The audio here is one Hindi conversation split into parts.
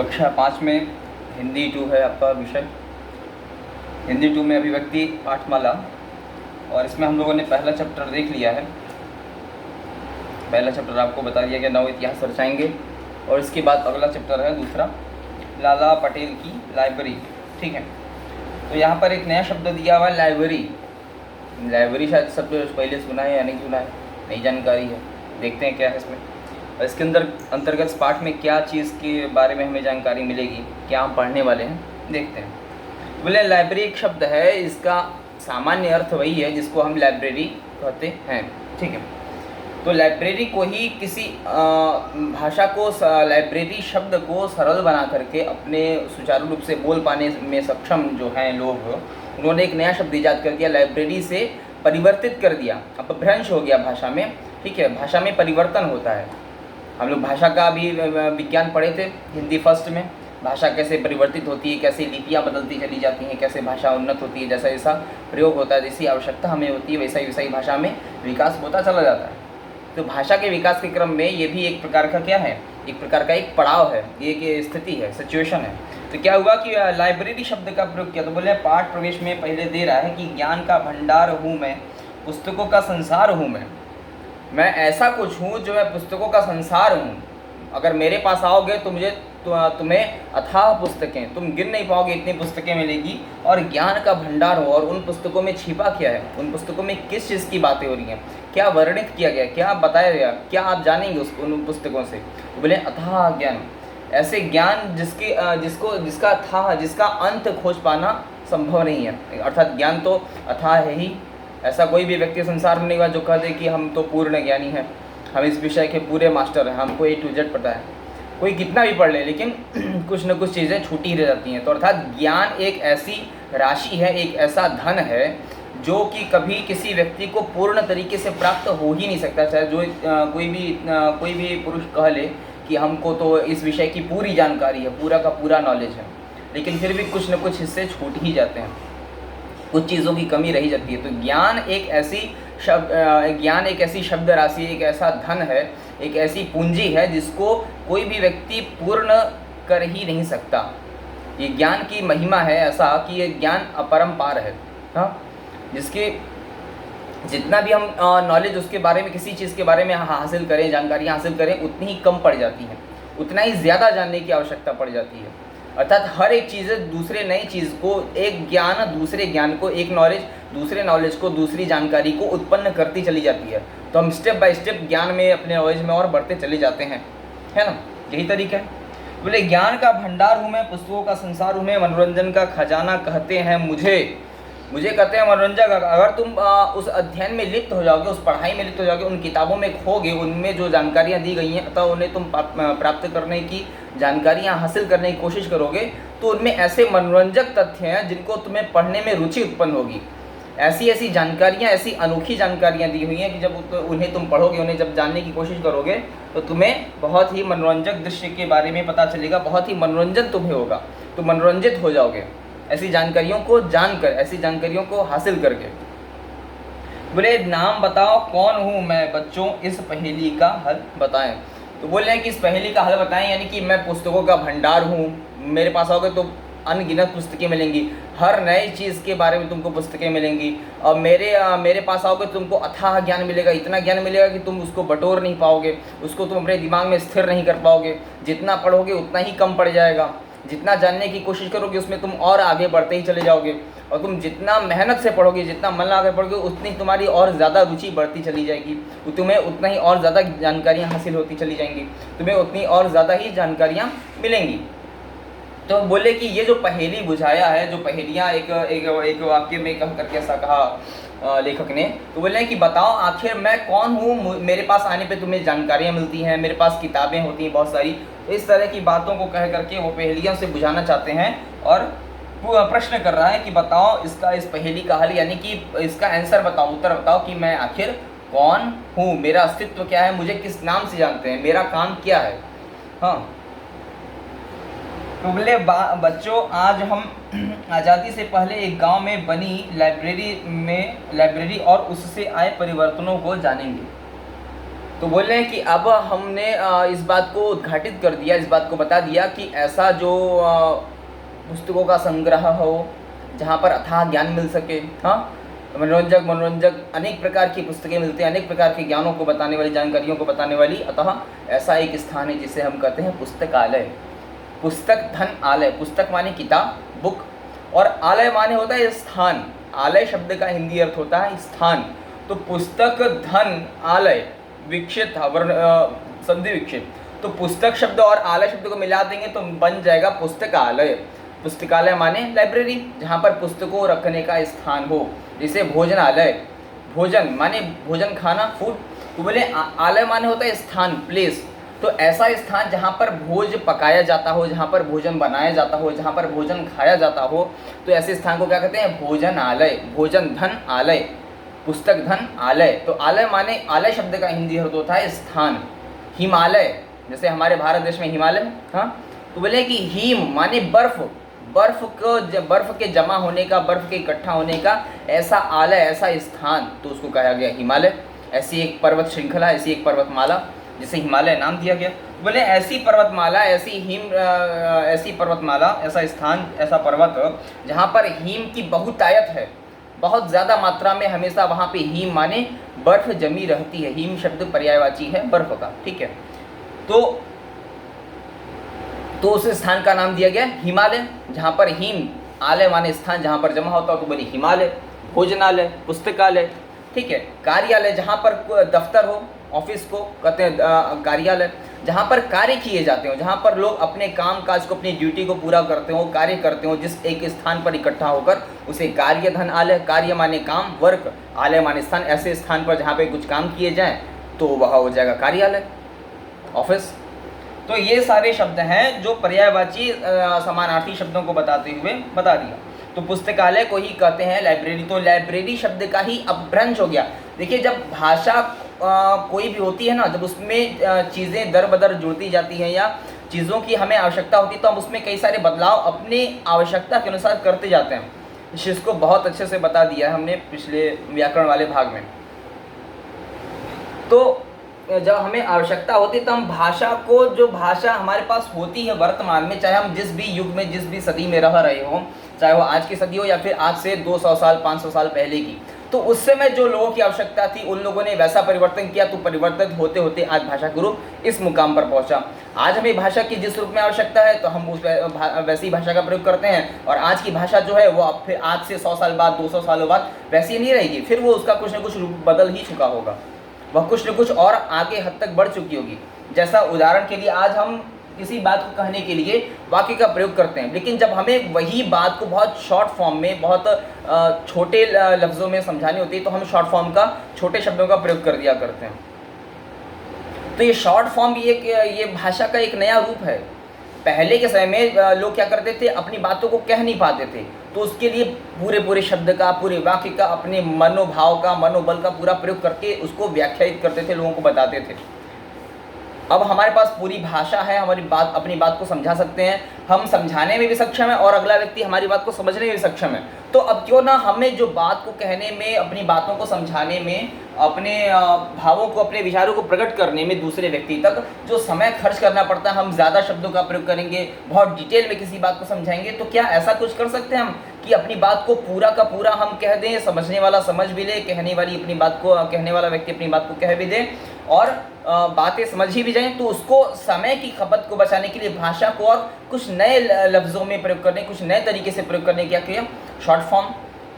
कक्षा 5 में हिंदी 2 है आपका विषय। हिंदी 2 में अभिव्यक्ति पाठमाला, और इसमें हम लोगों ने पहला चैप्टर देख लिया है। पहला चैप्टर आपको बता दिया गया, नव इतिहास दर्शाएंगे, और इसके बाद अगला चैप्टर है दूसरा, लाला पटेल की लाइब्रेरी। ठीक है, तो यहाँ पर एक नया शब्द दिया हुआ है, लाइब्रेरी। लाइब्रेरी शायद सब पहले सुना है या नहीं सुना है, नई जानकारी है। देखते हैं क्या है इसमें, और इसके अंतर्गत इस पाठ में क्या चीज़ के बारे में हमें जानकारी मिलेगी, क्या हम पढ़ने वाले हैं, देखते हैं। बोले लाइब्रेरी एक शब्द है, इसका सामान्य अर्थ वही है जिसको हम लाइब्रेरी कहते हैं। ठीक है, तो लाइब्रेरी को ही किसी भाषा को, लाइब्रेरी शब्द को सरल बना करके अपने सुचारू रूप से बोल पाने में सक्षम जो हैं लोग, उन्होंने एक नया शब्द ईजाद कर दिया, लाइब्रेरी से परिवर्तित कर दिया, अपभ्रंश हो गया भाषा में। ठीक है, भाषा में परिवर्तन होता है। हम लोग भाषा का भी विज्ञान पढ़े थे हिंदी फर्स्ट में, भाषा कैसे परिवर्तित होती है, कैसे लिपियाँ बदलती चली जाती हैं, कैसे भाषा उन्नत होती है, जैसा जैसा प्रयोग होता है, जैसी आवश्यकता हमें होती है, वैसा वैसा ही भाषा में विकास होता चला जाता है। तो भाषा के विकास के क्रम में ये भी एक प्रकार का क्या है, एक प्रकार का एक पड़ाव है, ये एक स्थिति है, सिचुएशन है। तो क्या हुआ कि लाइब्रेरी शब्द का प्रयोग किया, तो बोले पाठ प्रवेश में पहले दे रहा है कि ज्ञान का भंडार हूँ मैं, पुस्तकों का संसार हूँ मैं ऐसा कुछ हूँ जो मैं पुस्तकों का संसार हूँ। अगर मेरे पास आओगे तो मुझे तुम्हें अथाह पुस्तकें, तुम गिन नहीं पाओगे इतनी पुस्तकें मिलेगी, और ज्ञान का भंडार हो। और उन पुस्तकों में छिपा क्या है, उन पुस्तकों में किस चीज़ की बातें हो रही हैं, क्या वर्णित किया गया, क्या बताया गया, क्या आप जानेंगे उन पुस्तकों से। तो बोले अथाह ज्ञान, ऐसे ज्ञान जिसका अथाह, जिसका अंत खोज पाना संभव नहीं है। अर्थात ज्ञान तो अथाह है ही, ऐसा कोई भी व्यक्ति संसार में नहीं हुआ जो कह दे कि हम तो पूर्ण ज्ञानी हैं, हम इस विषय के पूरे मास्टर हैं, हमको A to Z पता है। कोई कितना भी पढ़ ले लेकिन कुछ न कुछ चीज़ें छूटी रह जाती हैं। तो अर्थात ज्ञान एक ऐसी राशि है, एक ऐसा धन है जो कि कभी किसी व्यक्ति को पूर्ण तरीके से प्राप्त हो ही नहीं सकता। चाहे जो कोई भी पुरुष कह ले कि हमको तो इस विषय की पूरी जानकारी है, पूरा का पूरा नॉलेज है, लेकिन फिर भी कुछ न कुछ हिस्से छूट ही जाते हैं, कुछ चीज़ों की कमी रही जाती है। तो ज्ञान एक ऐसी शब्द राशि, एक ऐसा धन है, एक ऐसी पूंजी है जिसको कोई भी व्यक्ति पूर्ण कर ही नहीं सकता। ये ज्ञान की महिमा है ऐसा कि ये ज्ञान अपरंपार है। हाँ, जिसके जितना भी हम नॉलेज उसके बारे में, किसी चीज़ के बारे में हासिल करें, जानकारियाँ हासिल करें, उतनी ही कम पड़ जाती हैं, उतना ही ज़्यादा जानने की आवश्यकता पड़ जाती है। अर्थात हर एक चीज़ दूसरे नई चीज़ को, एक ज्ञान दूसरे ज्ञान को, एक नॉलेज दूसरे नॉलेज को, दूसरी जानकारी को उत्पन्न करती चली जाती है। तो हम स्टेप बाय स्टेप ज्ञान में, अपने नॉलेज में और बढ़ते चले जाते हैं, है ना, यही तरीका है। बोले ज्ञान का भंडार हूँ मैं, पुस्तकों का संसार हूँ मैं, मनोरंजन का खजाना कहते हैं मुझे कहते हैं मनोरंजक। अगर तुम उस अध्ययन में लिप्त हो जाओगे, उस पढ़ाई में लिप्त हो जाओगे, उन किताबों में खोगे, उनमें जो जानकारियाँ दी गई हैं अतः उन्हें तुम प्राप्त करने की, जानकारियाँ हासिल करने की कोशिश करोगे, तो उनमें ऐसे मनोरंजक तथ्य हैं जिनको तुम्हें पढ़ने में रुचि उत्पन्न होगी। ऐसी जानकारियाँ, ऐसी अनोखी जानकारियाँ दी हुई हैं कि जब उन्हें तुम पढ़ोगे, उन्हें जब जानने की कोशिश करोगे, तो तुम्हें बहुत ही मनोरंजक दृश्य के बारे में पता चलेगा, बहुत ही मनोरंजन तुम्हें होगा, तो मनोरंजित हो जाओगे ऐसी जानकारियों को जानकर, ऐसी जानकारियों को हासिल करके। बोले नाम बताओ कौन हूँ मैं, बच्चों इस पहेली का हल बताएं। तो बोल रहे हैं कि इस पहेली का हल बताएं, यानी कि मैं पुस्तकों का भंडार हूँ, मेरे पास आओगे तो अनगिनत पुस्तकें मिलेंगी, हर नई चीज़ के बारे में तुमको पुस्तकें मिलेंगी, और मेरे पास आओगे तो तुमको अथाह ज्ञान मिलेगा, इतना ज्ञान मिलेगा कि तुम उसको बटोर नहीं पाओगे, उसको तुम अपने दिमाग में स्थिर नहीं कर पाओगे। जितना पढ़ोगे उतना ही कम पड़ जाएगा, जितना जानने की कोशिश करोगे उसमें तुम और आगे बढ़ते ही चले जाओगे, और तुम जितना मेहनत से पढ़ोगे, जितना मन लगा कर पढ़ोगे, उतनी तुम्हारी और ज़्यादा रुचि बढ़ती चली जाएगी, तुम्हें उतना ही और ज़्यादा जानकारियाँ हासिल होती चली जाएंगी, तुम्हें उतनी और ज़्यादा ही जानकारियाँ मिलेंगी। तो बोले कि ये जो पहेली बुझाया है, जो पहेलियाँ एक वाक्य में कह करके ऐसा कहा लेखक ने, तो बोले कि बताओ आखिर मैं कौन हूँ, मेरे पास आने पे तुम्हें जानकारियाँ मिलती हैं, मेरे पास किताबें होती हैं बहुत सारी। तो इस तरह की बातों को कह करके वो पहेलियों से बुझाना चाहते हैं, और वो प्रश्न कर रहा है कि बताओ इस पहेली का हल, यानी कि इसका आंसर बताओ, उत्तर बताओ कि मैं आखिर कौन हूँ, मेरा अस्तित्व क्या है, मुझे किस नाम से जानते हैं, मेरा काम क्या है। हाँ, तो बोले बच्चों आज हम आज़ादी से पहले एक गांव में बनी लाइब्रेरी और उससे आए परिवर्तनों को जानेंगे। तो बोल रहे हैं कि अब हमने इस बात को उद्घाटित कर दिया, इस बात को बता दिया कि ऐसा जो पुस्तकों का संग्रह हो जहाँ पर अथाह ज्ञान मिल सके, हाँ, मनोरंजक अनेक प्रकार की पुस्तकें मिलती हैं, अनेक प्रकार के ज्ञानों को बताने वाली, जानकारियों को बताने वाली, अतः ऐसा एक स्थान है जिसे हम कहते हैं पुस्तकालय। पुस्तक धन आलय, पुस्तक माने किताब, बुक, और आलय माने होता है स्थान। आलय शब्द का हिंदी अर्थ होता है स्थान। तो पुस्तक धन आलय विक्षित संधि विक्षित, तो पुस्तक शब्द और आलय शब्द को मिला देंगे तो बन जाएगा पुस्तकालय। पुस्तकालय माने लाइब्रेरी, जहाँ पर पुस्तकों रखने का स्थान हो। जैसे भोजनालय, भोजन माने भोजन खाना, फूड। तो बोले आलय माने होता है स्थान, प्लेस। तो ऐसा स्थान जहाँ पर भोज पकाया जाता हो, जहाँ पर भोजन बनाया जाता हो, जहाँ पर भोजन खाया जाता हो, तो ऐसे स्थान को क्या कहते हैं? भोजनालय। भोजन धन आलय, पुस्तक धन आलय। तो आलय माने, आलय शब्द का हिंदी अर्थ होता है स्थान। हिमालय, जैसे हमारे भारत देश में हिमालय, हाँ, तो बोले कि हिम माने बर्फ, बर्फ के जमा होने का, बर्फ के इकट्ठा होने का ऐसा आलय, ऐसा स्थान, तो उसको कहा गया हिमालय। ऐसी एक पर्वत श्रृंखला, ऐसी एक पर्वतमाला जिसे हिमालय नाम दिया गया। बोले ऐसी पर्वतमाला, ऐसी पर्वतमाला, ऐसा स्थान, ऐसा पर्वत जहाँ पर हिम की बहुतायत है, बहुत ज़्यादा मात्रा में हमेशा वहाँ पे हिम माने बर्फ जमी रहती है। हिम शब्द पर्यायवाची है बर्फ का, ठीक है। तो उस स्थान का नाम दिया गया हिमालय, जहाँ पर हिम, आलय माने स्थान जहाँ पर जमा होता हो, तो बोले हिमालय। भोजनालय, पुस्तकालय, ठीक है। कार्यालय, जहाँ पर दफ्तर हो, ऑफिस को कहते हैं कार्यालय। जहाँ पर कार्य किए जाते हो, जहाँ पर लोग अपने काम काज को, अपनी ड्यूटी को पूरा करते हो, कार्य करते हो, जिस एक स्थान पर इकट्ठा होकर, उसे कार्य धन आलय। कार्य माने काम, वर्क, आलय माने स्थान। ऐसे स्थान पर जहाँ पे कुछ काम किए जाएं तो वह हो जाएगा कार्यालय, ऑफिस। तो ये सारे शब्द हैं जो पर्यायवाची समानार्थी शब्दों को बताते हुए बता दिया। तो पुस्तकालय को ही कहते हैं लाइब्रेरी। तो लाइब्रेरी शब्द का ही अपभ्रंश हो गया। देखिए, जब भाषा कोई भी होती है ना, जब उसमें चीज़ें दर बदर जुड़ती जाती हैं या चीज़ों की हमें आवश्यकता होती है, तो हम उसमें कई सारे बदलाव अपने आवश्यकता के अनुसार करते जाते हैं। इस चीज़ को बहुत अच्छे से बता दिया है हमने पिछले व्याकरण वाले भाग में। तो जब हमें आवश्यकता होती है तो हम भाषा को, जो भाषा हमारे पास होती है वर्तमान में, चाहे हम जिस भी युग में, जिस भी सदी में रह रहे हों, चाहे वो आज की सदी हो या फिर आज से 200 साल 500 साल पहले की, तो उस समय जो लोगों की आवश्यकता थी उन लोगों ने वैसा परिवर्तन किया, तो परिवर्तित होते होते आज भाषा का रूप इस मुकाम पर पहुंचा। आज हमें भाषा की जिस रूप में आवश्यकता है तो हम उस वैसी भाषा का प्रयोग करते हैं, और आज की भाषा जो है वो अब फिर आज से 100 साल बाद, 200 सालों बाद वैसी नहीं रहेगी, फिर वो उसका कुछ न कुछ रूप बदल ही चुका होगा, वह कुछ न कुछ और आगे हद तक बढ़ चुकी होगी। जैसा उदाहरण के लिए आज हम किसी बात को कहने के लिए वाक्य का प्रयोग करते हैं, लेकिन जब हमें वही बात को बहुत शॉर्ट फॉर्म में, बहुत छोटे लफ्ज़ों में समझानी होती है, तो हम शॉर्ट फॉर्म का, छोटे शब्दों का प्रयोग कर दिया करते हैं। तो ये शॉर्ट फॉर्म भी ये भाषा का एक नया रूप है। पहले के समय में लोग क्या करते थे, अपनी बातों को कह नहीं पाते थे, तो उसके लिए पूरे शब्द का, पूरे वाक्य का, अपने मनोभाव का, मनोबल का पूरा प्रयोग करके उसको व्याख्यायित करते थे, लोगों को बताते थे। अब हमारे पास पूरी भाषा है, हमारी बात, अपनी बात को समझा सकते हैं, हम समझाने में भी सक्षम है और अगला व्यक्ति हमारी बात को समझने में भी सक्षम है। तो अब क्यों ना हमें जो बात को कहने में, अपनी बातों को समझाने में, अपने भावों को, अपने विचारों को प्रकट करने में दूसरे व्यक्ति तक जो समय खर्च करना पड़ता है, हम ज़्यादा शब्दों का प्रयोग करेंगे, बहुत डिटेल में किसी बात को समझाएंगे, तो क्या ऐसा कुछ कर सकते हैं हम कि अपनी बात को पूरा का पूरा हम कह दें, समझने वाला समझ भी ले, कहने वाला व्यक्ति अपनी बात को कह भी दे और बातें समझ ही भी जाएं। तो उसको समय की खपत को बचाने के लिए भाषा को और कुछ नए लफ्ज़ों में प्रयोग करने, कुछ नए तरीके से प्रयोग करने क्या किया, शॉर्ट फॉर्म,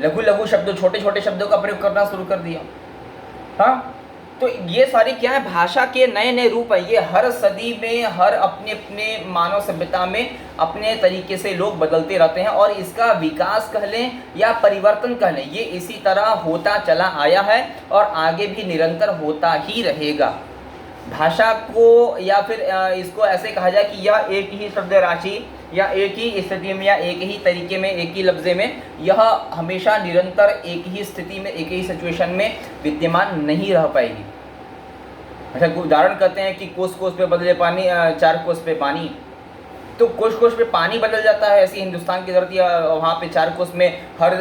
लघु शब्दों, छोटे शब्दों का प्रयोग करना शुरू कर दिया। हाँ, तो ये सारी क्या है, भाषा के नए रूप है। ये हर सदी में, हर अपने मानव सभ्यता में अपने तरीके से लोग बदलते रहते हैं, और इसका विकास कह लें या परिवर्तन कह लें, ये इसी तरह होता चला आया है और आगे भी निरंतर होता ही रहेगा। भाषा को, या फिर इसको ऐसे कहा जाए कि यह एक ही शब्द राशि या एक ही स्थिति में या एक ही तरीके में, एक ही लफ्ज़े में, यह हमेशा निरंतर एक ही स्थिति में, एक ही सिचुएशन में विद्यमान नहीं रह पाएगी। अच्छा, उदाहरण कहते हैं कि कोस पे बदले पानी, 4 कोस पे पानी। तो कोस पे पानी बदल जाता है, ऐसी हिंदुस्तान की धरती, वहाँ पे 4 कोस में हर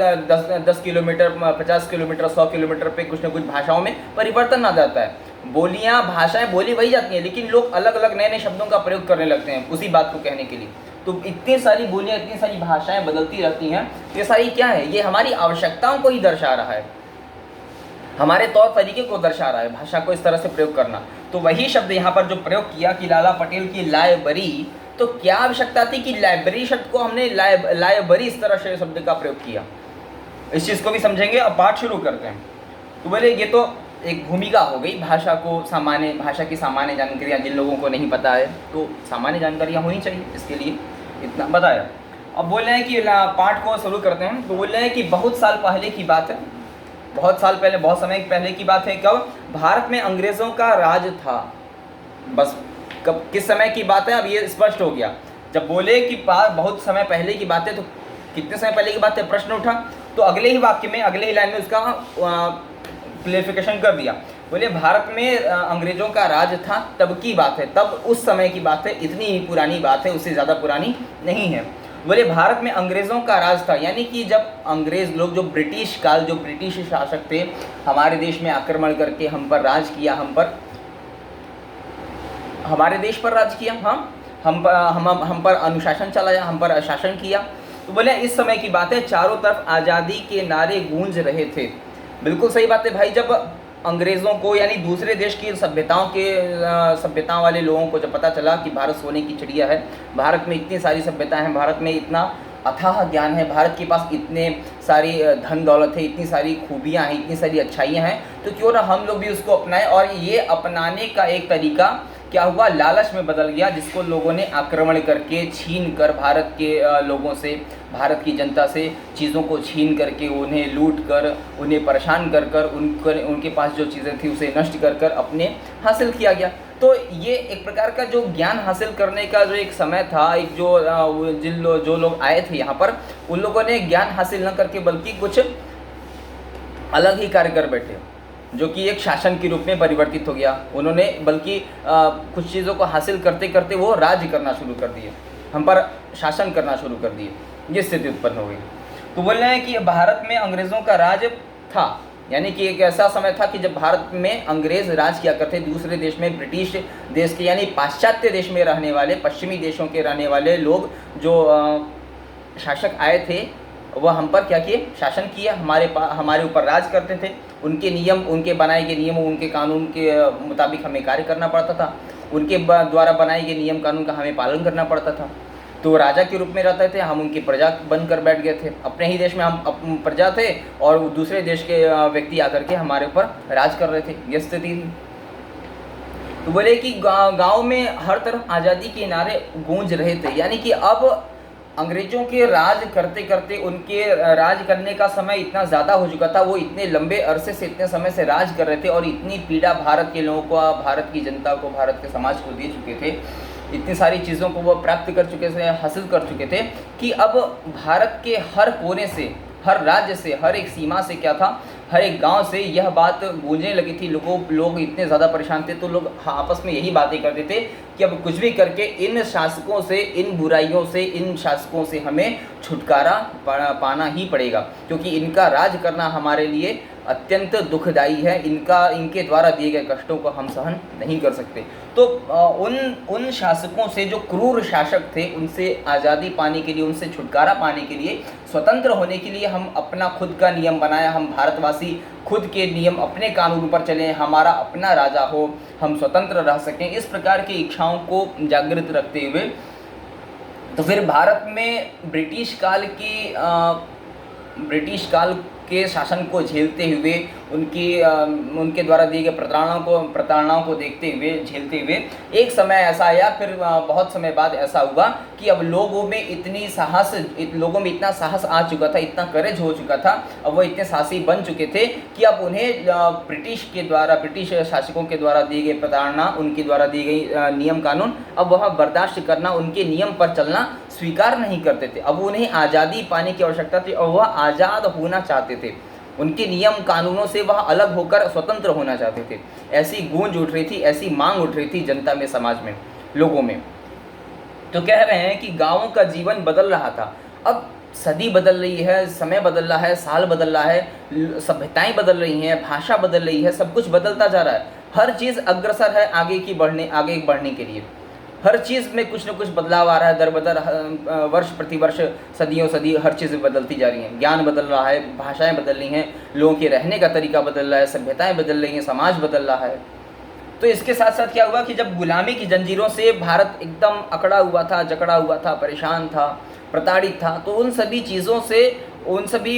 10 किलोमीटर, 50 किलोमीटर, 100 किलोमीटर पे कुछ न कुछ भाषाओं में परिवर्तन आ जाता है। बोलियाँ, भाषाएं बोली वही जाती हैं, लेकिन लोग अलग अलग नए नए शब्दों का प्रयोग करने लगते हैं उसी बात को कहने के लिए। तो इतनी सारी बोलियाँ, इतनी सारी भाषाएं बदलती रहती हैं। ये सारी क्या है? ये हमारी आवश्यकताओं को ही दर्शा रहा है, हमारे तौर तरीके को दर्शा रहा है भाषा को इस तरह से प्रयोग करना। तो वही शब्द यहाँ पर जो प्रयोग किया कि लाला पटेल की लाइब्रेरी, तो क्या आवश्यकता थी कि लाइब्रेरी शब्द को हमने लाइब्रेरी इस तरह से शब्द का प्रयोग किया? इस चीज़ को भी समझेंगे। अब पाठ शुरू करते हैं। तो बोले ये तो एक भूमिका हो गई, भाषा की सामान्य जानकारियाँ जिन लोगों को नहीं पता है तो सामान्य जानकारियाँ होनी चाहिए, इसके लिए इतना बताया। अब बोल रहे हैं कि पाठ को शुरू करते हैं। तो बोल रहे हैं कि बहुत साल पहले की बात है, बहुत साल पहले, बहुत समय पहले की बात है। कब? भारत में अंग्रेज़ों का राज था। बस कब, किस समय की बात है, अब ये स्पष्ट हो गया। जब बोले कि बहुत समय पहले की बात है, तो कितने समय पहले की बात है प्रश्न उठा। तो अगले ही वाक्य में, अगले ही लाइन में उसका क्लेरिफिकेशन कर दिया। बोले भारत में अंग्रेज़ों का राज था, तब की बात है, तब उस समय की बात है, इतनी ही पुरानी बात है, उससे ज़्यादा पुरानी नहीं है। बोले भारत में अंग्रेज़ों का राज था, यानी कि जब अंग्रेज़ लोग, जो ब्रिटिश काल, जो ब्रिटिश शासक थे, हमारे देश में आक्रमण करके हम पर राज किया, हमारे देश पर राज किया, हाँ, हम पर अनुशासन चलाया, हम पर शासन किया। तो बोले इस समय की बात है, चारों तरफ आज़ादी के नारे गूंज रहे थे। बिल्कुल सही बात है भाई। जब अंग्रेज़ों को, यानी दूसरे देश की सभ्यताओं वाले लोगों को जब पता चला कि भारत सोने की चिड़िया है, भारत में इतनी सारी सभ्यताएं हैं, भारत में इतना अथाह ज्ञान है, भारत के पास इतने सारी धन दौलत है, इतनी सारी खूबियाँ हैं, इतनी सारी अच्छाइयाँ हैं, तो क्यों ना हम लोग भी उसको अपनाएं। और ये अपनाने का एक तरीका क्या हुआ? लालच में बदल गया, जिसको लोगों ने आक्रमण करके, छीन कर भारत के लोगों से, भारत की जनता से चीज़ों को छीन करके, उन्हें लूट कर, उन्हें परेशान कर कर, उनके पास जो चीज़ें थी उसे नष्ट कर कर अपने हासिल किया गया। तो ये एक प्रकार का जो ज्ञान हासिल करने का जो एक समय था, एक जो लोग आए थे यहाँ पर, उन लोगों ने ज्ञान हासिल न करके बल्कि कुछ अलग ही कार्य कर बैठे, जो कि एक शासन के रूप में परिवर्तित हो गया। उन्होंने बल्कि कुछ चीज़ों को हासिल करते करते वो राज्य करना शुरू कर दिए, हम पर शासन करना शुरू कर दिए। ये स्थिति उत्पन्न हो गई। तो बोल रहे हैं कि भारत में अंग्रेज़ों का राज था, यानी कि एक ऐसा समय था कि जब भारत में अंग्रेज़ राज किया करते, दूसरे देश में ब्रिटिश देश के, यानी पाश्चात्य देश में रहने वाले, पश्चिमी देशों के रहने वाले लोग, जो शासक आए थे, वह हम पर क्या किए? शासन किया, हमारे ऊपर राज करते थे। उनके नियम, उनके बनाए गए नियमों, उनके कानून के मुताबिक हमें कार्य करना पड़ता था, उनके द्वारा बनाए गए नियम कानून का हमें पालन करना पड़ता था। तो राजा के रूप में रहते थे, हम उनकी प्रजा बनकर बैठ गए थे। अपने ही देश में हम प्रजा थे और दूसरे देश के व्यक्ति आकर के हमारे ऊपर राज कर रहे थे। ये स्थिति थी। तो बोले कि गाँव में हर तरफ आज़ादी के नारे गूंज रहे थे, यानी कि अब अंग्रेजों के राज करते करते, उनके राज करने का समय इतना ज़्यादा हो चुका था, वो इतने लंबे अरसे से, इतने समय से राज कर रहे थे, और इतनी पीड़ा भारत के लोगों को, भारत की जनता को, भारत के समाज को दे चुके थे, इतनी सारी चीज़ों को वो प्राप्त कर चुके थे, हासिल कर चुके थे, कि अब भारत के हर कोने से, हर राज्य से, हर एक सीमा से क्या था, हर एक गांव से यह बात गूंजने लगी थी। लोग इतने ज़्यादा परेशान थे, तो लोग आपस में यही बातें करते थे कि अब कुछ भी करके इन शासकों से, इन बुराइयों से, इन शासकों से हमें छुटकारा पाना ही पड़ेगा, क्योंकि इनका राज करना हमारे लिए अत्यंत दुखदायी है। इनके द्वारा दिए गए कष्टों को हम सहन नहीं कर सकते। तो उन शासकों से, जो क्रूर शासक थे, उनसे आज़ादी पाने के लिए, उनसे छुटकारा पाने के लिए, स्वतंत्र होने के लिए हम अपना खुद का नियम बनाया। हम भारतवासी खुद के नियम, अपने कानून पर चलें, हमारा अपना राजा हो, हम स्वतंत्र रह सकें, इस प्रकार की इच्छाओं को जागृत रखते हुए, तो फिर भारत में ब्रिटिश काल के शासन को झेलते हुए, उनके द्वारा दिए गए प्रताड़नाओं को देखते हुए, झेलते हुए, एक समय ऐसा आया, फिर बहुत समय बाद ऐसा हुआ कि अब लोगों में इतना साहस आ चुका था, इतना करेज हो चुका था, अब वो इतने साहसी बन चुके थे कि अब उन्हें ब्रिटिश शासकों के द्वारा दी गई प्रताड़ना, उनके द्वारा दी गई नियम कानून, अब वह बर्दाश्त करना, उनके नियम पर चलना स्वीकार नहीं करते थे। अब उन्हें आज़ादी पाने की आवश्यकता थी और वह आज़ाद होना चाहते थे। उनके नियम कानूनों से वह अलग होकर स्वतंत्र होना चाहते थे। ऐसी गूंज उठ रही थी, ऐसी मांग उठ रही थी जनता में, समाज में, लोगों में। तो कह रहे हैं कि गाँवों का जीवन बदल रहा था। अब सदी बदल रही है, समय बदल रहा है, साल बदल रहा है, सभ्यताएं बदल रही हैं, भाषा बदल रही है, सब कुछ बदलता जा रहा है। हर चीज़ अग्रसर है आगे बढ़ने के लिए। हर चीज़ में कुछ न कुछ बदलाव आ रहा है, दर बदर वर्ष प्रति वर्ष, सदियों सदी हर चीज़ बदलती जा रही हैं। ज्ञान बदल रहा है, भाषाएं बदल रही हैं, लोगों के रहने का तरीका बदल रहा है, सभ्यताएं बदल रही हैं, समाज बदल रहा है। तो इसके साथ साथ क्या हुआ कि जब गुलामी की जंजीरों से भारत एकदम अकड़ा हुआ था, जकड़ा हुआ था, परेशान था, प्रताड़ित था, तो उन सभी चीज़ों से, उन सभी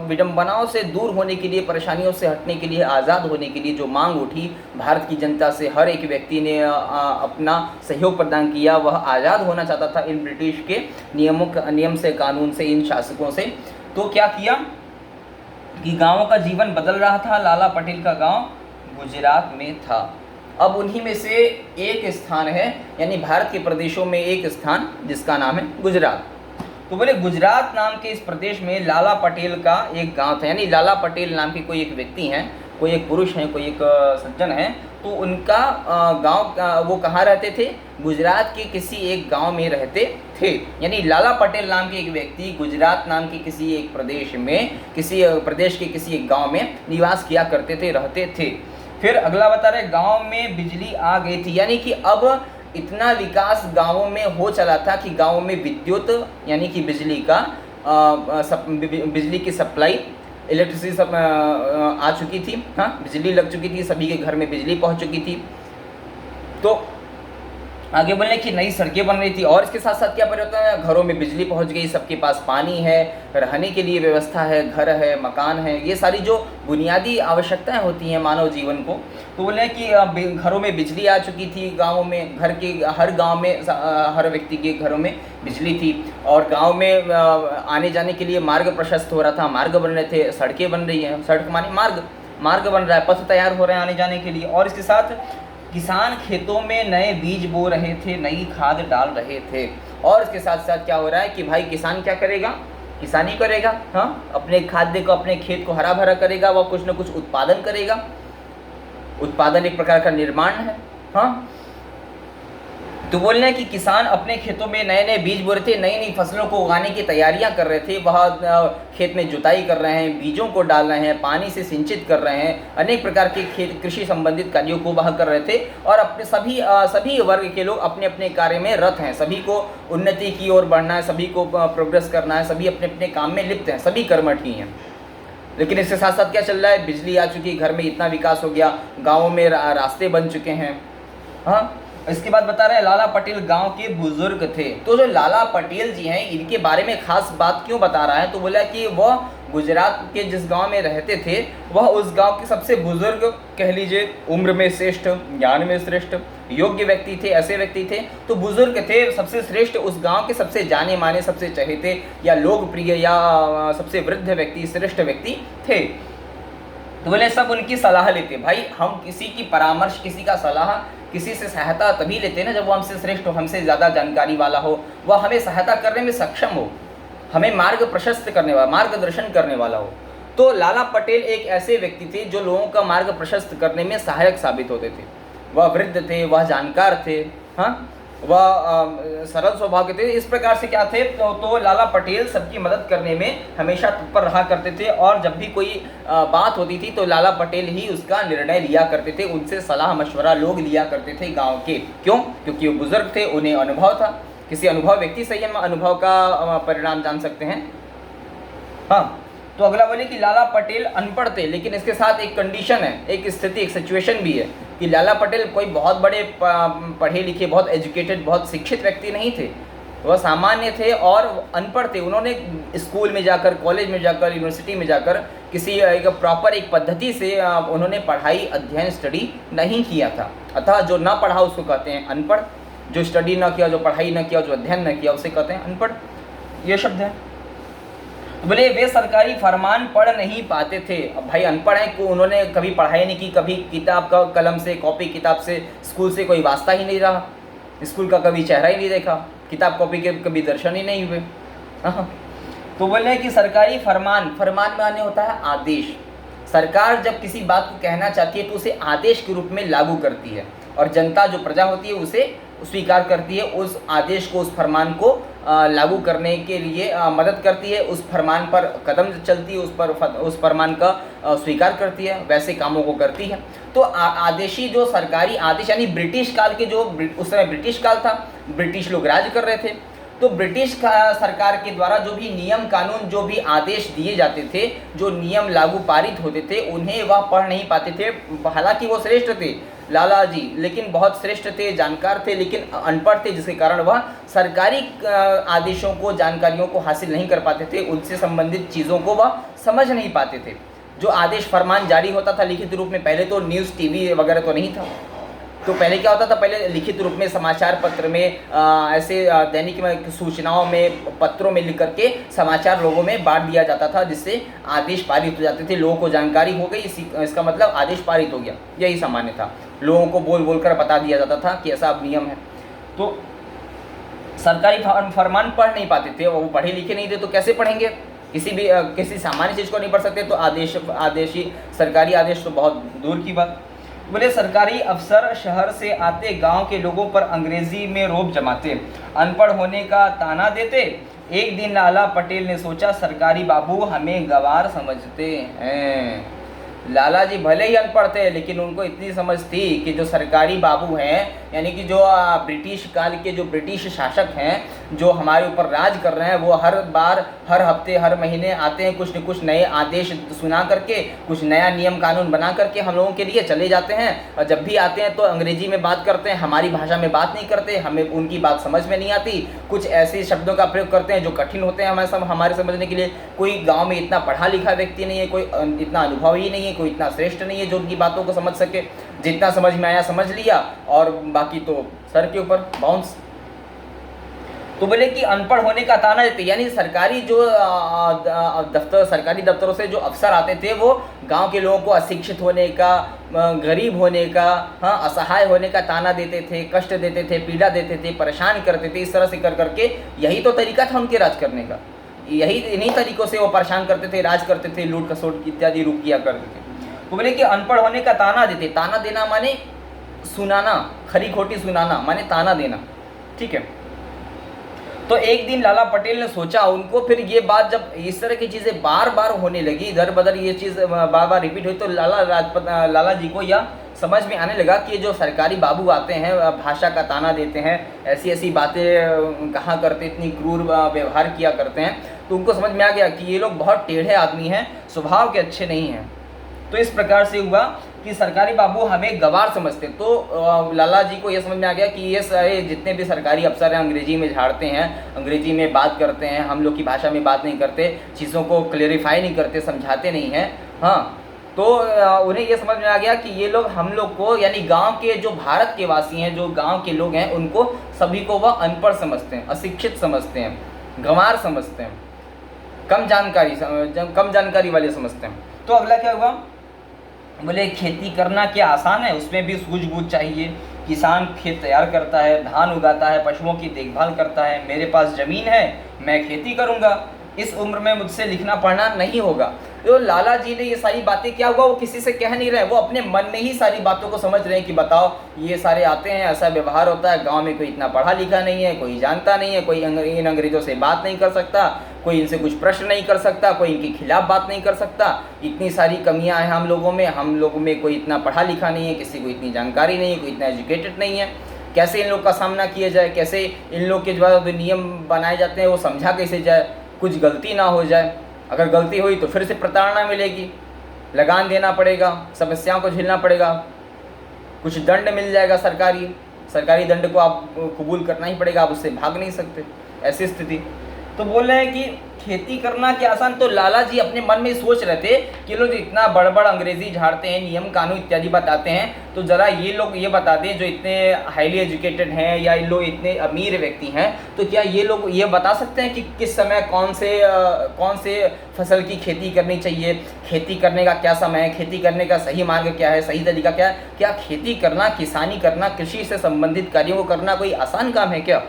विडंबनाओं से दूर होने के लिए, परेशानियों से हटने के लिए, आज़ाद होने के लिए जो मांग उठी भारत की जनता से, हर एक व्यक्ति ने अपना सहयोग प्रदान किया। वह आज़ाद होना चाहता था इन ब्रिटिश के नियम से, कानून से, इन शासकों से। तो क्या किया कि गाँवों का जीवन बदल रहा था। लाला पटेल का गाँव गुजरात में था। अब उन्हीं में से एक स्थान है, यानी भारत के प्रदेशों में एक स्थान जिसका नाम है गुजरात। तो बोले गुजरात नाम के इस प्रदेश में लाला पटेल का एक गांव था, यानी लाला पटेल नाम के कोई एक व्यक्ति हैं, कोई एक पुरुष हैं, कोई एक सज्जन हैं। तो उनका गांव, वो कहाँ रहते थे? गुजरात के किसी एक गांव में रहते थे। यानी लाला पटेल नाम के एक व्यक्ति गुजरात नाम के किसी एक प्रदेश में, किसी प्रदेश के किसी एक गाँव में निवास किया करते थे, रहते थे। फिर अगला बता रहे गांव में बिजली आ गई थी, यानी कि अब इतना विकास गांवों में हो चला था कि गांवों में विद्युत, यानी कि बिजली का बिजली की सप्लाई, इलेक्ट्रिसिटी सब आ चुकी थी। हाँ, बिजली लग चुकी थी, सभी के घर में बिजली पहुंच चुकी थी। तो आगे बोलने की नई सड़कें बन रही थी, और इसके साथ साथ क्या परिवर्तन है? घरों में बिजली पहुंच गई, सबके पास पानी है, रहने के लिए व्यवस्था है, घर है, मकान है, ये सारी जो बुनियादी आवश्यकताएं होती हैं मानव जीवन को। तो बोले कि घरों में बिजली आ चुकी थी, गाँव में, घर के हर गाँव में, हर व्यक्ति के घरों में बिजली थी, और गाँव में आने जाने के लिए मार्ग प्रशस्त हो रहा था, मार्ग बन रहे थे, सड़कें बन रही हैं, सड़क माने मार्ग बन रहा है, पथ तैयार हो रहे हैं आने जाने के लिए। और इसके साथ किसान खेतों में नए बीज बो रहे थे, नई खाद डाल रहे थे। और इसके साथ साथ क्या हो रहा है कि भाई किसान क्या करेगा? किसानी करेगा। हाँ, अपने खाद्य को, अपने खेत को हरा भरा करेगा, वह कुछ न कुछ उत्पादन करेगा। उत्पादन एक प्रकार का निर्माण है। हाँ, तो बोल रहे हैं कि किसान अपने खेतों में नए नए बीज बो रहे थे, नई नई फसलों को उगाने की तैयारियां कर रहे थे। वह खेत में जुताई कर रहे हैं, बीजों को डाल रहे हैं, पानी से सिंचित कर रहे हैं, अनेक प्रकार के कृषि संबंधित कार्यों को वह कर रहे थे। और अपने सभी वर्ग के लोग अपने अपने कार्य में रत हैं, सभी को उन्नति की ओर बढ़ना है, सभी को प्रोग्रेस करना है, सभी अपने अपने काम में लिप्त हैं, सभी कर्मठी हैं। लेकिन इसके साथ साथ क्या चल रहा है? बिजली आ चुकी, घर में इतना विकास हो गया, गाँवों में रास्ते बन चुके हैं। हाँ, इसके बाद बता रहे हैं लाला पटेल गांव के बुजुर्ग थे। तो जो लाला पटेल जी हैं, इनके बारे में खास बात क्यों बता रहा है? तो बोला कि वह गुजरात के जिस गांव में रहते थे, वह उस गांव के सबसे बुजुर्ग, कह लीजिए उम्र में श्रेष्ठ, ज्ञान में श्रेष्ठ, योग्य व्यक्ति थे, ऐसे व्यक्ति थे। तो बुजुर्ग थे, सबसे श्रेष्ठ, उस गांव के सबसे जाने माने, सबसे चहेते या लोकप्रिय या सबसे वृद्ध व्यक्ति, श्रेष्ठ व्यक्ति थे। तो बोले सब उनकी सलाह लेते। भाई हम किसी की परामर्श, किसी का सलाह, किसी से सहायता तभी लेते हैं ना जब वो हमसे श्रेष्ठ हो, हमसे ज़्यादा जानकारी वाला हो, वह हमें सहायता करने में सक्षम हो, हमें मार्ग प्रशस्त करने वाला, मार्गदर्शन करने वाला हो। तो लाला पटेल एक ऐसे व्यक्ति थे जो लोगों का मार्ग प्रशस्त करने में सहायक साबित होते थे। वह वृद्ध थे, वह जानकार थे, हाँ, वह सरल स्वभाव के थे। इस प्रकार से क्या थे? तो लाला पटेल सबकी मदद करने में हमेशा तत्पर रहा करते थे, और जब भी कोई बात होती थी तो लाला पटेल ही उसका निर्णय लिया करते थे, उनसे सलाह मशवरा लोग लिया करते थे गांव के। क्यों? क्योंकि वो बुजुर्ग थे, उन्हें अनुभव था। किसी अनुभव व्यक्ति से ही हम अनुभव का परिणाम जान सकते हैं। हाँ, तो अगला बोले कि लाला पटेल अनपढ़ थे, लेकिन इसके साथ एक कंडीशन है, एक स्थिति, एक सिचुएशन भी है कि लाला पटेल कोई बहुत बड़े पढ़े लिखे, बहुत एजुकेटेड, बहुत शिक्षित व्यक्ति नहीं थे। वह सामान्य थे और अनपढ़ थे। उन्होंने स्कूल में जाकर, कॉलेज में जाकर, यूनिवर्सिटी में जाकर किसी एक प्रॉपर एक पद्धति से उन्होंने पढ़ाई, अध्ययन, स्टडी नहीं किया था। अतः जो ना पढ़ा उसको कहते हैं अनपढ़, जो स्टडी ना किया, जो पढ़ाई ना किया, जो अध्ययन न किया, उसे कहते हैं अनपढ़। ये शब्द है। बोले वे सरकारी फरमान पढ़ नहीं पाते थे। अब भाई अनपढ़ हैं, उन्होंने कभी पढ़ाई नहीं की, कभी किताब का कलम से, कॉपी किताब से, स्कूल से कोई वास्ता ही नहीं रहा, स्कूल का कभी चेहरा ही नहीं देखा, किताब कॉपी के कभी दर्शन ही नहीं हुए। तो बोले कि सरकारी फरमान माने होता है आदेश। सरकार जब किसी बात को कहना चाहती है तो उसे आदेश के रूप में लागू करती है, और जनता जो प्रजा होती है उसे स्वीकार करती है, उस आदेश को, उस फरमान को लागू करने के लिए मदद करती है, उस फरमान पर कदम चलती है, उस फरमान का स्वीकार करती है, वैसे कामों को करती है। तो आदेशी जो सरकारी आदेश यानी ब्रिटिश काल के जो उस समय ब्रिटिश काल था, ब्रिटिश लोग राज कर रहे थे, तो ब्रिटिश सरकार के द्वारा जो भी नियम कानून, जो भी आदेश दिए जाते थे, जो नियम लागू पारित होते थे, उन्हें वह पढ़ नहीं पाते थे। हालांकि वो श्रेष्ठ थे लाला जी, लेकिन बहुत श्रेष्ठ थे, जानकार थे, लेकिन अनपढ़ थे, जिसके कारण वह सरकारी आदेशों को, जानकारियों को हासिल नहीं कर पाते थे, उनसे संबंधित चीज़ों को वह समझ नहीं पाते थे। जो आदेश फरमान जारी होता था लिखित रूप में, पहले तो न्यूज़ टीवी वगैरह तो नहीं था, तो पहले क्या होता था, पहले लिखित रूप में समाचार पत्र में ऐसे दैनिक सूचनाओं में, पत्रों में लिख करके समाचार लोगों में बांट दिया जाता था, जिससे आदेश पारित हो जाते थे, लोगों को जानकारी हो गई, इसका मतलब आदेश पारित हो गया, यही सामान्य था। लोगों को बोल बोल कर बता दिया जाता था कि ऐसा अब नियम है। तो सरकारी फरमान पढ़ नहीं पाते थे, वो पढ़े लिखे नहीं थे, तो कैसे पढ़ेंगे, किसी सामान्य चीज़ को नहीं पढ़ सकते, तो आदेशी सरकारी आदेश तो बहुत दूर की बात। बोले सरकारी अफसर शहर से आते, गांव के लोगों पर अंग्रेजी में रोब जमाते, अनपढ़ होने का ताना देते। एक दिन लाला पटेल ने सोचा, सरकारी बाबू हमें गंवार समझते हैं। लाला जी भले ही अनपढ़ थे, लेकिन उनको इतनी समझ थी कि जो सरकारी बाबू हैं, यानी कि जो ब्रिटिश काल के जो ब्रिटिश शासक हैं, जो हमारे ऊपर राज कर रहे हैं, वो हर बार, हर हफ्ते, हर महीने आते हैं, कुछ न कुछ नए आदेश सुना करके, कुछ नया नियम कानून बना करके हम लोगों के लिए चले जाते हैं। और जब भी आते हैं तो अंग्रेजी में बात करते हैं, हमारी भाषा में बात नहीं करते, हमें उनकी बात समझ में नहीं आती, कुछ ऐसे शब्दों का प्रयोग करते हैं जो कठिन होते हैं हमारे समझने के लिए। कोई गाँव में इतना पढ़ा लिखा व्यक्ति नहीं है, कोई इतना अनुभवी नहीं है, कोई इतना श्रेष्ठ नहीं है जो उनकी बातों को समझ सके। जितना समझ में आया समझ लिया, और बाकी तो सर के ऊपर बाउंस। तो बोले कि अनपढ़ होने का ताना देते, यानी सरकारी जो सरकारी दफ्तरों से जो अफसर आते थे, वो गांव के लोगों को अशिक्षित होने का, गरीब होने का, असहाय होने का ताना देते थे, कष्ट देते थे, पीड़ा देते थे, परेशान करते थे। इस तरह से कर करके यही तो तरीका था उनके राज करने का, इन्हीं तरीकों से वो परेशान करते थे, राज करते थे, लूट खसोट इत्यादि रूप किया करते थे। तो बोले कि अनपढ़ होने का ताना देते, ताना देना माने सुनाना, खरी खोटी सुनाना माने ताना देना, ठीक है। तो एक दिन लाला पटेल ने सोचा, उनको फिर ये बात जब इस तरह की चीज़ें बार बार होने लगी, इधर बदर ये चीज़ बार बार रिपीट हुई, तो लाला जी को यह समझ में आने लगा कि जो सरकारी बाबू आते हैं, भाषा का ताना देते हैं, ऐसी ऐसी बातें कहा करते, इतनी क्रूर व्यवहार किया करते हैं, तो उनको समझ में आ गया कि ये लोग बहुत टेढ़े आदमी हैं, स्वभाव के अच्छे नहीं हैं। तो इस प्रकार से हुआ कि सरकारी बाबू हमें गंवार समझते। तो लाला जी को ये समझ में आ गया कि ये सारे जितने भी सरकारी अफसर हैं, अंग्रेजी में झाड़ते हैं, अंग्रेजी में बात करते हैं, हम लोग की भाषा में बात नहीं करते, चीज़ों को क्लेरिफाई नहीं करते, समझाते नहीं हैं। हाँ, तो उन्हें ये समझ में आ गया कि ये लोग हम लोग को, यानी गांव के जो भारत के वासी हैं, जो गांव के लोग हैं, उनको सभी को वह अनपढ़ समझते हैं, अशिक्षित समझते हैं, गंवार समझते हैं, कम जानकारी वाले समझते हैं। तो अगला क्या हुआ, बोले खेती करना क्या आसान है, उसमें भी सूझबूझ चाहिए। किसान खेत तैयार करता है, धान उगाता है, पशुओं की देखभाल करता है। मेरे पास ज़मीन है, मैं खेती करूँगा, इस उम्र में मुझसे लिखना पढ़ना नहीं होगा। तो लाला जी ने ये सारी बातें, क्या हुआ, वो किसी से कह नहीं रहे, वो अपने मन में ही सारी बातों को समझ रहे हैं कि बताओ ये सारे आते हैं, ऐसा व्यवहार होता है, गांव में कोई इतना पढ़ा लिखा नहीं है, कोई जानता नहीं है, कोई इन अंग्रेज़ों से बात नहीं कर सकता, कोई इनसे कुछ प्रश्न नहीं कर सकता, कोई इनके खिलाफ बात नहीं कर सकता, इतनी सारी कमियां हैं हम लोगों में कोई इतना पढ़ा लिखा नहीं है, किसी को इतनी जानकारी नहीं है, कोई इतना एजुकेटेड नहीं है, कैसे इन लोग का सामना किया जाए, कैसे इन लोग के जो नियम बनाए जाते हैं वो समझा कैसे जाए, कुछ गलती ना हो जाए, अगर गलती हुई तो फिर से प्रताड़ना मिलेगी, लगान देना पड़ेगा, समस्याओं को झेलना पड़ेगा, कुछ दंड मिल जाएगा, सरकारी दंड को आप कबूल करना ही पड़ेगा, आप उससे भाग नहीं सकते, ऐसी स्थिति। तो बोल रहे हैं कि खेती करना क्या आसान। तो लाला जी अपने मन में सोच रहे थे कि लोग इतना बड़ अंग्रेजी झाड़ते हैं, नियम कानून इत्यादि बताते हैं, तो ज़रा ये लोग ये बता दें, जो इतने हाईली एजुकेटेड हैं या इन लोग इतने अमीर व्यक्ति हैं, तो क्या ये लोग ये बता सकते हैं कि किस समय कौन से फसल की खेती करनी चाहिए, खेती करने का क्या समय है, खेती करने का सही मार्ग क्या है, सही तरीका क्या है। क्या खेती करना, किसानी करना, कृषि से संबंधित कार्यों को करना कोई आसान काम है क्या?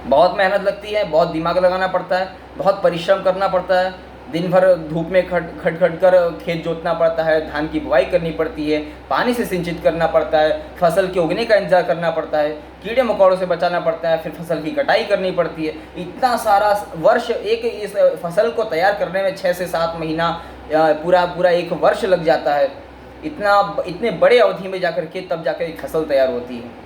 बहुत मेहनत लगती है, बहुत दिमाग लगाना पड़ता है, बहुत परिश्रम करना पड़ता है, दिन भर धूप में खट खट कर खेत जोतना पड़ता है, धान की बुआई करनी पड़ती है, पानी से सिंचित करना पड़ता है, फसल के उगने का इंतजार करना पड़ता है, कीड़े मकोड़ों से बचाना पड़ता है, फिर फसल की कटाई करनी पड़ती है। इतना सारा वर्ष एक इस फसल को तैयार करने में 6 से 7 महीना पूरा एक वर्ष लग जाता है। इतने बड़े अवधि में जाकर के तब जाकर एक फसल तैयार होती है।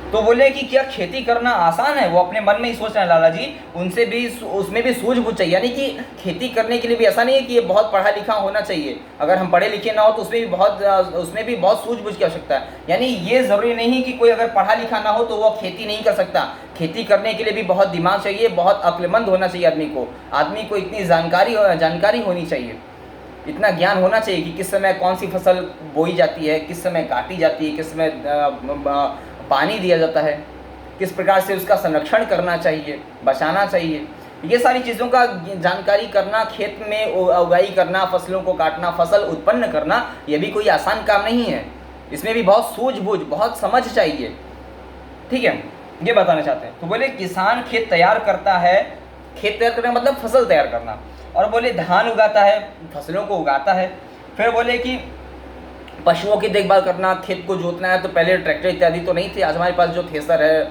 तो बोले कि क्या खेती करना आसान है? वो अपने मन में ही सोच रहे हैं लाला जी, उसमें भी सूझबूझ चाहिए। यानी कि खेती करने के लिए भी ऐसा नहीं है कि ये बहुत पढ़ा लिखा होना चाहिए। अगर हम पढ़े लिखे ना हो तो उसमें भी बहुत सूझबूझ की आवश्यकता है। यानी ये ज़रूरी नहीं कि कोई अगर पढ़ा लिखा ना हो तो वो खेती नहीं कर सकता। खेती करने के लिए भी बहुत दिमाग चाहिए, बहुत अक्लमंद होना चाहिए आदमी को इतनी जानकारी होनी चाहिए, इतना ज्ञान होना चाहिए कि किस समय कौन सी फसल बोई जाती है, किस समय काटी जाती है, किस समय पानी दिया जाता है, किस प्रकार से उसका संरक्षण करना चाहिए, बचाना चाहिए। ये सारी चीज़ों का जानकारी करना, खेत में उगाई करना, फसलों को काटना, फसल उत्पन्न करना, ये भी कोई आसान काम नहीं है। इसमें भी बहुत सूझबूझ, बहुत समझ चाहिए। ठीक है, ये बताना चाहते हैं। तो बोले किसान खेत तैयार करता है, खेत तैयार करना मतलब फसल तैयार करना, और बोले धान उगाता है, फसलों को उगाता है। फिर बोले कि पशुओं की देखभाल करना, खेत को जोतना है तो पहले ट्रैक्टर इत्यादि तो नहीं थे। आज हमारे पास जो थ्रेसर है,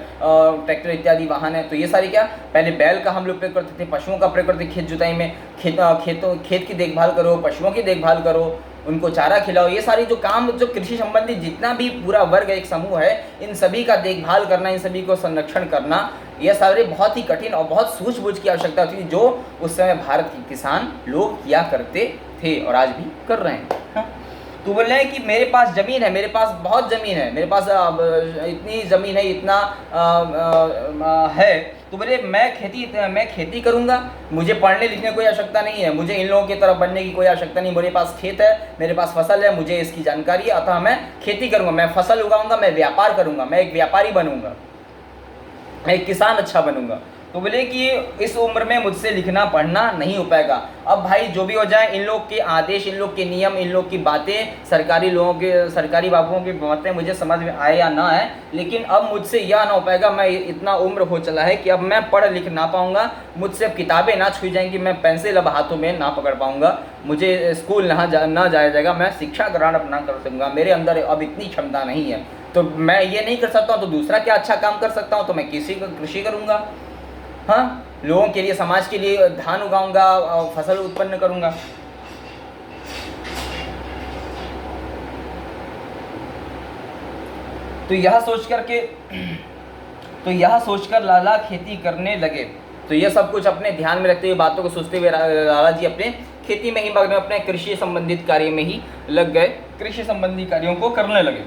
ट्रैक्टर इत्यादि वाहन है, तो ये सारी क्या पहले बैल का हम लोग प्रयोग करते थे, पशुओं का प्रयोग करते थे खेत जुताई में। खेत की देखभाल करो, पशुओं की देखभाल करो, उनको चारा खिलाओ। ये सारी जो काम, जो कृषि संबंधित जितना भी पूरा वर्ग एक समूह है, इन सभी का देखभाल करना, इन सभी को संरक्षण करना, ये सारे बहुत ही कठिन और बहुत सूझबूझ की आवश्यकता होती थी, जो उस समय भारत के किसान लोग किया करते थे और आज भी कर रहे हैं। हाँ? तो बोल रहे हैं कि मेरे पास ज़मीन है, मेरे पास बहुत ज़मीन है, मेरे पास इतनी ज़मीन है, इतना है, तो बोले मैं खेती करूँगा, मुझे पढ़ने लिखने की कोई आवश्यकता नहीं है, मुझे इन लोगों की तरफ बनने की कोई आवश्यकता नहीं। मेरे पास खेत है, मेरे पास फसल है, मुझे इसकी जानकारी है, अतः मैं खेती करूँगा, मैं फसल उगाऊँगा, मैं व्यापार करूँगा, मैं एक व्यापारी बनूँगा, मैं एक किसान अच्छा बनूँगा। तो बोले कि इस उम्र में मुझसे लिखना पढ़ना नहीं हो पाएगा। अब भाई जो भी हो जाए, इन लोग के आदेश, इन लोग के नियम, इन लोग की बातें, सरकारी बाबुओं की बातें मुझे समझ में आए या ना आए, लेकिन अब मुझसे यह ना हो पाएगा। मैं इतना उम्र हो चला है कि अब मैं पढ़ लिख ना पाऊँगा, मुझसे अब किताबें ना छुई जाएंगी, मैं पेंसिल अब हाथों में ना पकड़ पाऊँगा, मुझे स्कूल ना जाया जाएगा, मैं शिक्षा ग्रहण अब ना कर सकूँगा, मेरे अंदर अब इतनी क्षमता नहीं है। तो मैं ये नहीं कर सकता हूँ तो दूसरा क्या अच्छा काम कर सकता हूँ? तो मैं कृषि करूँगा। हाँ, लोगों के लिए, समाज के लिए धान उगाऊंगा, फसल उत्पन्न करूंगा। तो यह सोचकर लाला खेती करने लगे। तो यह सब कुछ अपने ध्यान में रखते हुए, बातों को सोचते हुए लाला जी अपने खेती में ही मग्न, अपने कृषि संबंधित कार्य में ही लग गए, कृषि संबंधी कार्यों को करने लगे।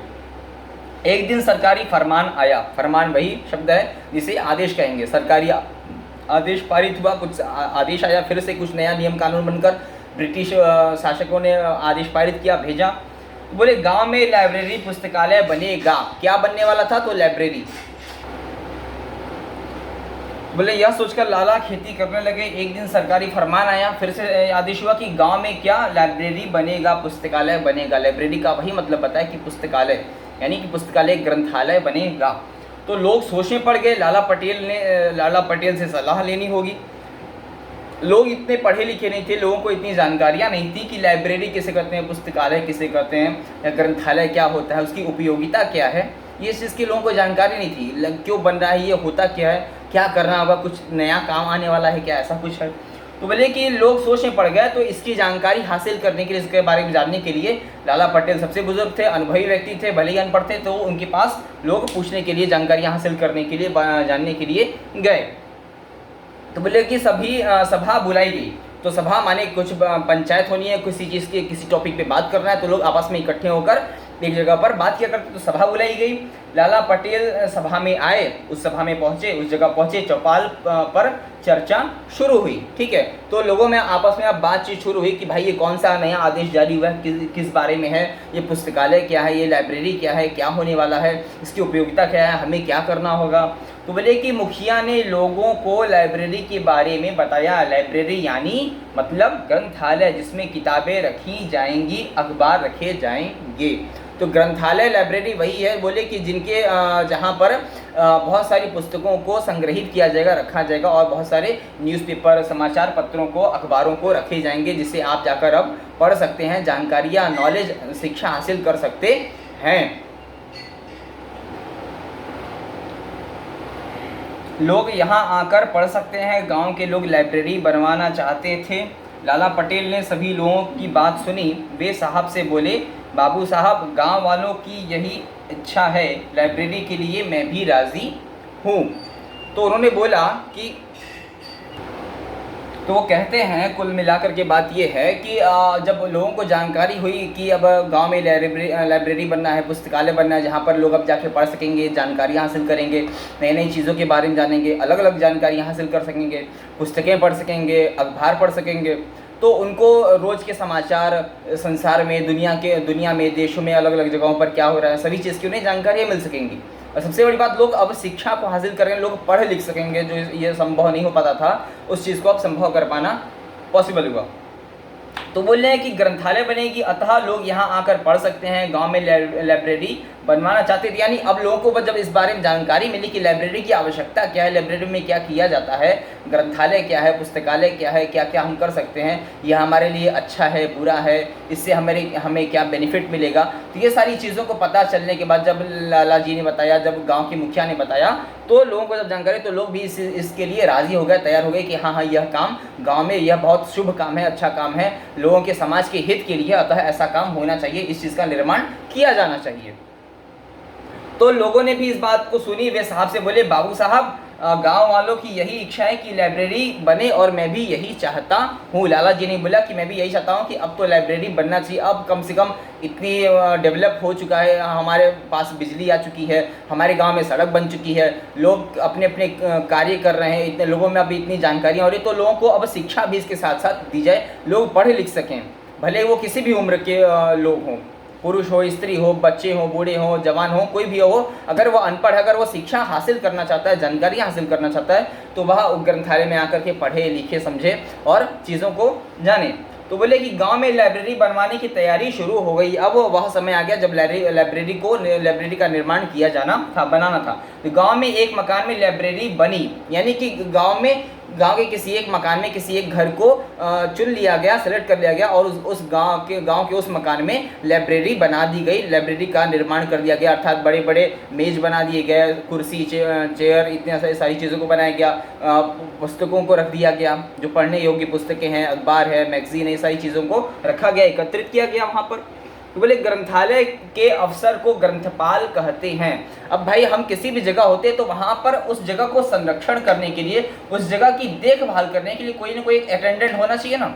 एक दिन सरकारी फरमान आया। फरमान वही शब्द है जिसे आदेश कहेंगे। सरकारी आदेश पारित हुआ, कुछ आदेश आया, फिर से कुछ नया नियम कानून बनकर ब्रिटिश शासकों ने आदेश पारित किया, भेजा। बोले गांव में लाइब्रेरी, पुस्तकालय बनेगा। क्या बनने वाला था? तो लाइब्रेरी। बोले यह सोचकर लाला खेती करने लगे। एक दिन सरकारी फरमान आया, फिर से आदेश हुआ कि गांव में क्या लाइब्रेरी बनेगा, पुस्तकालय बनेगा। लाइब्रेरी का वही मतलब बताया कि पुस्तकालय, यानी कि पुस्तकालय, ग्रंथालय बनेगा। तो लोग सोचने पड़ गए। लाला पटेल से सलाह लेनी होगी। लोग इतने पढ़े लिखे नहीं थे, लोगों को इतनी जानकारियाँ नहीं थी कि लाइब्रेरी किसे कहते हैं, पुस्तकालय किसे कहते हैं, या ग्रंथालय क्या होता है, उसकी उपयोगिता क्या है, ये चीज़ की लोगों को जानकारी नहीं थी। क्यों बन रहा है, ये होता क्या है, क्या करना होगा, कुछ नया काम आने वाला है क्या, ऐसा कुछ है। तो बोले कि लोग सोचने पड़ गए। तो इसकी जानकारी हासिल करने के लिए, इसके बारे में जानने के लिए, लाला पटेल सबसे बुजुर्ग थे, अनुभवी व्यक्ति थे, भले ही अनपढ़ थे, तो उनके पास लोग पूछने के लिए, जानकारियाँ हासिल करने के लिए, जानने के लिए गए। तो बोले कि सभी सभा बुलाई गई। तो सभा माने कुछ पंचायत होनी है, किसी चीज़ की, किसी टॉपिक पे बात करना है, तो लोग आपस में इकट्ठे होकर एक जगह पर बात किया करते। तो सभा बुलाई गई। लाला पटेल सभा में आए, उस सभा में पहुँचे, उस जगह पहुँचे, चौपाल पर चर्चा शुरू हुई। ठीक है, तो लोगों में आपस में अब बातचीत शुरू हुई कि भाई ये कौन सा नया आदेश जारी हुआ है, किस बारे में है, ये पुस्तकालय क्या है, ये लाइब्रेरी क्या है, क्या होने वाला है, इसकी उपयोगिता क्या है, हमें क्या करना होगा। तो बोले कि मुखिया ने लोगों को लाइब्रेरी के बारे में बताया। लाइब्रेरी यानी मतलब ग्रंथालय, जिसमें किताबें रखी जाएंगी, अखबार रखे जाएंगे। तो ग्रंथालय लाइब्रेरी वही है बोले कि जिनके जहाँ पर बहुत सारी पुस्तकों को संग्रहित किया जाएगा, रखा जाएगा और बहुत सारे न्यूज़पेपर, समाचार पत्रों को, अखबारों को रखे जाएंगे जिसे आप जाकर अब पढ़ सकते हैं, जानकारियाँ, नॉलेज, शिक्षा हासिल कर सकते हैं। लोग यहाँ आकर पढ़ सकते हैं। गांव के लोग लाइब्रेरी बनवाना चाहते थे। लाला पटेल ने सभी लोगों की बात सुनी। वे साहब से बोले, बाबू साहब, गांव वालों की यही इच्छा है, लाइब्रेरी के लिए मैं भी राज़ी हूँ। तो उन्होंने बोला कि तो वो कहते हैं कुल मिलाकर के बात ये है कि जब लोगों को जानकारी हुई कि अब गांव में लाइब्रेरी बनना है, पुस्तकालय बनना है, जहां पर लोग अब जाके पढ़ सकेंगे, जानकारियां हासिल करेंगे, नई नई चीज़ों के बारे में जानेंगे, अलग अलग जानकारियां हासिल कर सकेंगे, पुस्तकें पढ़ सकेंगे, अखबार पढ़ सकेंगे, तो उनको रोज़ के समाचार, संसार में, दुनिया में, देशों में, अलग अलग जगहों पर क्या हो रहा है, सभी चीज़ की उन्हें जानकारियाँ मिल सकेंगी। और सबसे बड़ी बात, लोग अब शिक्षा को हासिल करेंगे, लोग पढ़ लिख सकेंगे। जो ये संभव नहीं हो पाता था, उस चीज़ को अब संभव कर पाना पॉसिबल हुआ। तो बोल रहे हैं कि ग्रंथालय बनेगी, अतः लोग यहाँ आकर पढ़ सकते हैं। गांव में लाइब्रेरी बनवाना चाहते थे, यानी अब लोगों को जब इस बारे में जानकारी मिली कि लाइब्रेरी की आवश्यकता क्या है, लाइब्रेरी में क्या किया जाता है, ग्रंथालय क्या है, पुस्तकालय क्या है, क्या क्या हम कर सकते हैं, यह हमारे लिए अच्छा है, बुरा है, इससे हमें क्या बेनिफिट मिलेगा, तो ये सारी चीज़ों को पता चलने के बाद जब लाला जी ने बताया, जब गाँव के मुखिया ने बताया, तो लोगों को जब जानकारी, तो लोग भी इसके लिए राज़ी हो गए, तैयार हो गए कि हाँ, यह काम गाँव में, यह बहुत शुभ काम है, अच्छा काम है, लोगों के समाज के हित के लिए, अतः ऐसा काम होना चाहिए, इस चीज़ का निर्माण किया जाना चाहिए। तो लोगों ने भी इस बात को सुनी। वे साहब से बोले, बाबू साहब, गांव वालों की यही इच्छा है कि लाइब्रेरी बने और मैं भी यही चाहता हूँ। लाला जी ने बोला कि मैं भी यही चाहता हूँ कि अब तो लाइब्रेरी बनना चाहिए। अब कम से कम इतनी डेवलप हो चुका है, हमारे पास बिजली आ चुकी है, हमारे गांव में सड़क बन चुकी है, लोग अपने अपने कार्य कर रहे हैं, इतने लोगों में अभी इतनी जानकारियाँ हो रही, तो लोगों को अब शिक्षा भी इसके साथ साथ दी जाए, लोग पढ़ लिख सकें, भले वो किसी भी उम्र के लोग हों, पुरुष हो, स्त्री हो, बच्चे हो, बूढ़े हो, जवान हो, कोई भी हो, अगर वो अनपढ़ है, अगर वो शिक्षा हासिल करना चाहता है, जानकारी हासिल करना चाहता है, तो वह ग्रंथालय में आकर के पढ़े, लिखे, समझे और चीज़ों को जाने। तो बोले कि गांव में लाइब्रेरी बनवाने की तैयारी शुरू हो गई। अब वह समय आ गया जब लाइब्रेरी का निर्माण किया जाना था, बनाना था। तो गांव में एक मकान में लाइब्रेरी बनी, यानी कि गांव के किसी एक मकान में किसी एक घर को चुन लिया गया, सेलेक्ट कर लिया गया और उस गांव के उस मकान में लाइब्रेरी बना दी गई, लाइब्रेरी का निर्माण कर दिया गया, अर्थात बड़े बड़े मेज बना दिए गए, कुर्सी, चेयर, इतनी सारी चीज़ों को बनाया गया, पुस्तकों को रख दिया गया, जो पढ़ने योग्य पुस्तकें हैं, अखबार है, मैगजीन है, सारी चीज़ों को रखा गया, एकत्रित किया गया वहाँ पर। तो बोले ग्रंथालय के अफसर को ग्रंथपाल कहते हैं। अब भाई, हम किसी भी जगह होते तो वहाँ पर उस जगह को संरक्षण करने के लिए, उस जगह की देखभाल करने के लिए कोई ना कोई एक अटेंडेंट होना चाहिए ना।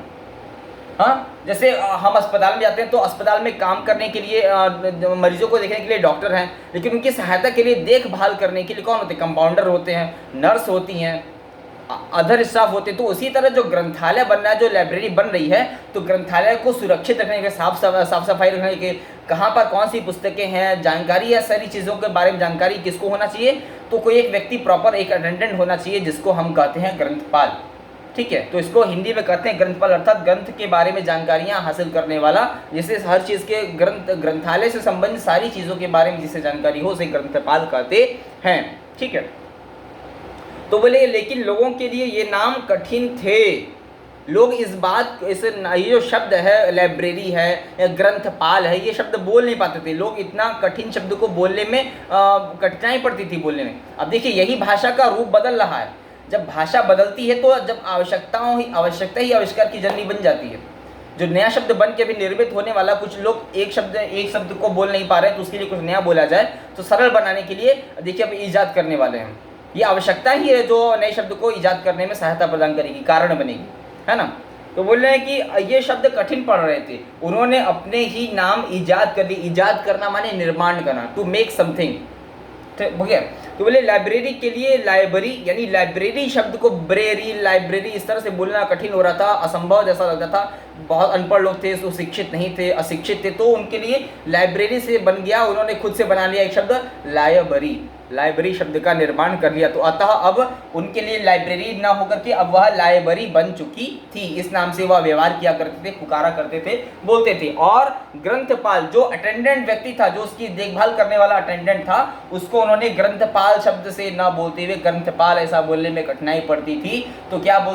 हाँ, जैसे हम अस्पताल में जाते हैं तो अस्पताल में काम करने के लिए, मरीजों को देखने के लिए डॉक्टर हैं, लेकिन उनकी सहायता के लिए, देखभाल करने के लिए कौन होते हैं? कंपाउंडर होते हैं, नर्स होती हैं, अदर स्टाफ होते। तो उसी तरह जो ग्रंथालय बनना है, जो लाइब्रेरी बन रही है, तो ग्रंथालय को सुरक्षित रखने के, साफ सफाई रखने के, कहाँ पर कौन सी पुस्तकें हैं, जानकारी है, सारी चीज़ों के बारे में जानकारी किसको होना चाहिए? तो कोई एक व्यक्ति, प्रॉपर एक अटेंडेंट होना चाहिए, जिसको हम कहते हैं ग्रंथपाल। ठीक है, तो इसको हिंदी में कहते हैं ग्रंथपाल, अर्थात ग्रंथ के बारे में जानकारियाँ हासिल करने वाला, जिसे हर चीज़ के ग्रंथालय से संबंधित सारी चीज़ों के बारे में जिसे जानकारी हो, उसे ग्रंथपाल कहते हैं। ठीक है, तो बोले लेकिन लोगों के लिए ये नाम कठिन थे। लोग ये जो शब्द है, लाइब्रेरी है या ग्रंथपाल है, ये शब्द बोल नहीं पाते थे। लोग इतना कठिन शब्द को बोलने में कठिनाई पड़ती थी बोलने में। अब देखिए, यही भाषा का रूप बदल रहा है। जब भाषा बदलती है तो जब आवश्यकता ही आविष्कार की जननी बन जाती है। जो नया शब्द बन के अभी निर्मित होने वाला, कुछ लोग एक शब्द को बोल नहीं पा रहे हैं, तो उसके लिए कुछ नया बोला जाए, तो सरल बनाने के लिए देखिए अब ईजाद करने वाले हैं। ये आवश्यकता ही है जो नए शब्द को ईजाद करने में सहायता प्रदान करेगी, कारण बनेगी, है ना। तो बोल रहे हैं कि ये शब्द कठिन पड़ रहे थे, उन्होंने अपने ही नाम ईजाद कर ली। ईजाद करना माने निर्माण करना, टू मेक समथिंग। ठीक है, तो बोले लाइब्रेरी के लिए लाइब्रेरी, यानी लाइब्रेरी शब्द को ब्रेरी, लाइब्रेरी, इस तरह से बोलना कठिन हो रहा था, असंभव जैसा लगता था। बहुत अनपढ़ लोग थे, तो शिक्षित नहीं थे, अशिक्षित थे, तो उनके लिए लाइब्रेरी से बन गया, उन्होंने खुद से बना लिया एक शब्द लाइब्रेरी, लाइब्रेरी शब्द का निर्माण कर लिया। तो अतः अब उनके लिए लाइब्रेरी ना होकर के अब वह लाइब्रेरी बन चुकी थी। इस नाम से वह व्यवहार किया करते थे, पुकारा करते थे, बोलते थे। और ग्रंथपाल जो अटेंडेंट व्यक्ति था, जो उसकी देखभाल करने वाला अटेंडेंट था, उसको उन्होंने ग्रंथपाल शब्द से ना बोलते हुए ग्रंथपाल ऐसा बोलने में कठिनाई पड़ती थी, तो क्या बोल